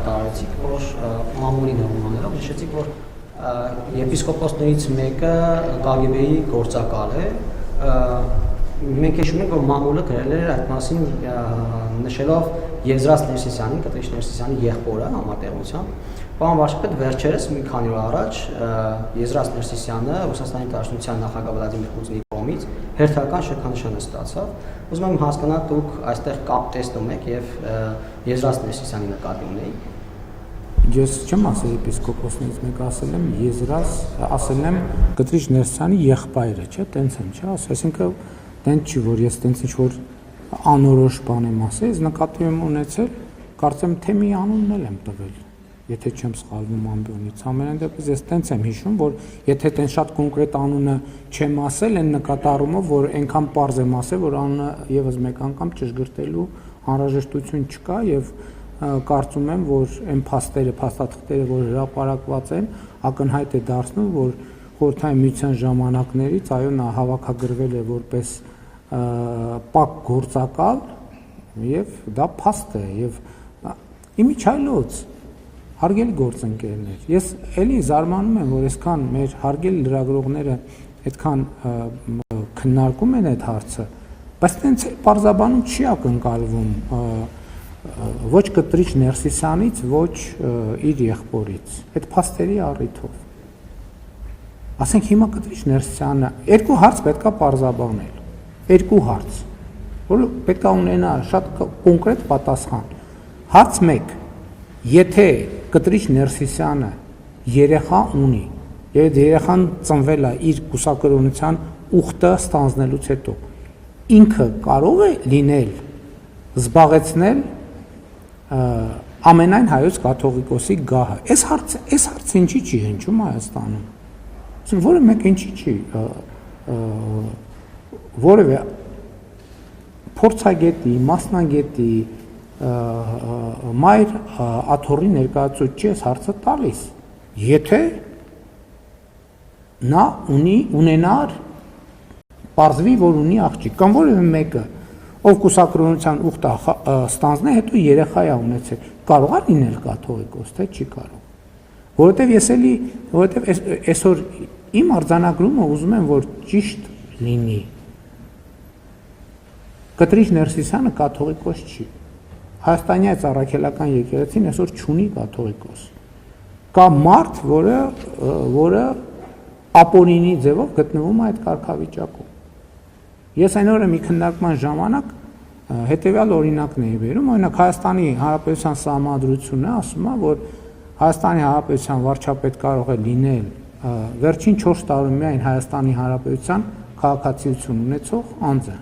տարեցիք, որ մամուլի նորմաներով նշեցիք, որ եպիսկոպոսներից մեկը KGB-ի գործակալ է, մենք հիշում ենք, որ մամուլը գրել էր այդ մասին նշելով Եզրաս Ներսիսյանին, Կտրիչ Ներսիսյանի եղբորը համատեղությամբ։ Պարոն վարչապետ, վերջերս մի քանի օր առաջ Եզրաս Ներսիսյանը Ռուսաստանի Դաշնության նախագահ Վլադիմիր Պուտինի կողմից հերթական շքանշան ստացավ։ Ուզում եմ հասկանալ, դուք այստեղ կապ տեսնում եք եւ Եզրաս Ներսիսյանի նկատի ունեիք։ Ես չեմ ասել եպիսկոպոսներից մեկ, ասել եմ Եզրաս, ասել եմ Կտրիչ Ներսիսյանի եղբայրը, չէ՞, տենց եմ, չէ՞, այսինքն տենց չի, որ ես տենց ինչ որ անորոշ բան եմ ասել, ես նկատի եմ ունեցել, կարծեմ թե մի անունն էլ եմ տվել, եթե չեմ սխալվում ամբյոնից, ամենայն դեպս ես տենց եմ հիշում, որ եթե տենց շատ կոնկրետ անունը չեմ ասել, այն նկատառումով, որ այնքան պարզ եմ ասել, որ անունը եւս մեկ անգամ ճշգրտելու անհրաժեշտություն չկա եւ կարծում եմ, որ այն փաստերը, փաստաթղթերը, որ հրապարակված են, ակնհայտ է դարձնում, որ Խորհրդային Միության ժամանակներից այո նա հավաքագրվել է որպես պակ գործակալ եւ դա փաստ է եւ իմիջայլոց հարգելի գործընկերներ, ես էլի զարմանում եմ, որ այսքան մեր հարգելի լրագրողները այդքան քննարկում են այդ հարցը, բայց տենց պարզաբանում չի ակնկալվում ոչ Կտրիչ Ներսիսյանից, ոչ իր եղբորից, այդ փաստերի առիթով։ Ասենք հիմա Կտրիչ Ներսիսյանը երկու հարց պետքա պարզաբանել, երկու հարց, որ պետքա ունենա շատ կոնկրետ պատասխան։ Հարց 1. Եթե Կտրիչ Ներսիսյանը երեխա ունի, եւ այդ երեխան ծնվել է իր կուսակրոնության ուխտը ստանձնելուց հետո, ինքը կարող է լինել զբաղեցնել ամենայն հայոց կաթողիկոսի գահը։ Այս հարցը ինչի չի հնչում Հայաստանում։ Որը մեկ ինչի չի որևէ փորձագետի, մասնագետի, մայր աթոռի ներկայացուցիչ չի այս հարցը տալիս։ Եթե նա ունենար պարզվի, որ ունի աղջիկ, կամ որևէ մեկը ով կուսակրոնության ուխտը ստանձնե, հետո երեխա է ունեցել, կարող է լինել կաթողիկոս, թե չի կարող։ Որովհետև այսօր իմ արձանագրումը ուզում եմ, որ ճիշտ լինի։ Կտրիչ Ներսիսյանը կաթողիկոս չի։ Հայաստանի Ծառաքելական եկեղեցին այսօր չունի կաթողիկոս։ Կա մարդ, որը ապօրինի ձևով գտնվում է այդ կարգավիճակում։ Ես այն օրը մի քննարկման ժամանակ հետևյալ օրինակն էի բերում, օրինակ Հայաստանի Հանրապետության Սահմանադրությունը ասում է, որ Հայաստանի Հանրապետության վարչապետ կարող է լինել վերջին 4 տարում միայն Հայաստանի Հանրապետության քաղաքացիություն ունեցող անձը։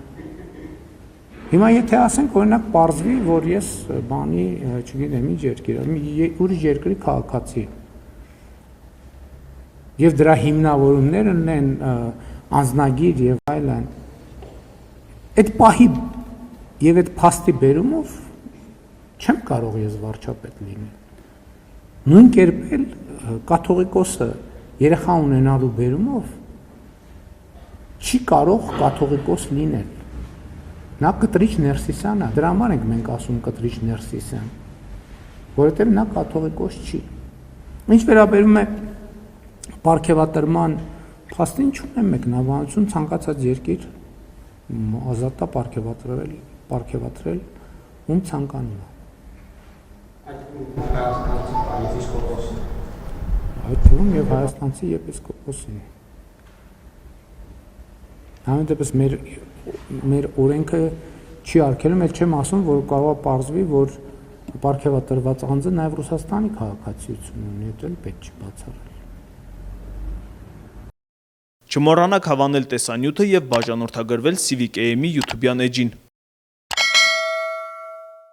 Հիմա եթե ասենք օրինակ պարզվի, որ ես բանի, չգիտեմ, ինչ երկիր, ուրիշ երկրի քաղաքացի եւ դրա հիմնավորումները ունեն անձնագիր եւ այլն, այդ պահի եւ այդ փաստի բերումով չեմ կարող ես վարչապետ լինել։ Նույն կերպ էլ կաթողիկոսը երեխա ունենալու բերումով չի կարող կաթողիկոս լինել։ Նա Կտրիչ Ներսիսյան է, դրա համար ենք մենք ասում Կտրիչ Ներսիսյան, որովհետեւ նա կաթողիկոս չի։ Ինչ վերաբերում է պարգևատրման փաստին, չունեմ մեկնաբանություն, ցանկացած երկիր ազատ է պարգևատրել ում ցանկանում է։ Այդ թվում եւ հայաստանցի եպիսկոպոսին։ Համեն դեպս մեր օրենքը չի արգելում, էլ չեմ ասում, որ կարող է պարզվի, որ պարգևատրված անձը նաեւ Ռուսաստանի քաղաքացիություն ունի, դա էլ պետք չի բացառել։ Չմոռանաք հավանել տեսանյութը եւ բաժանորդագրվել Civic AM-ի YouTube-յան էջին։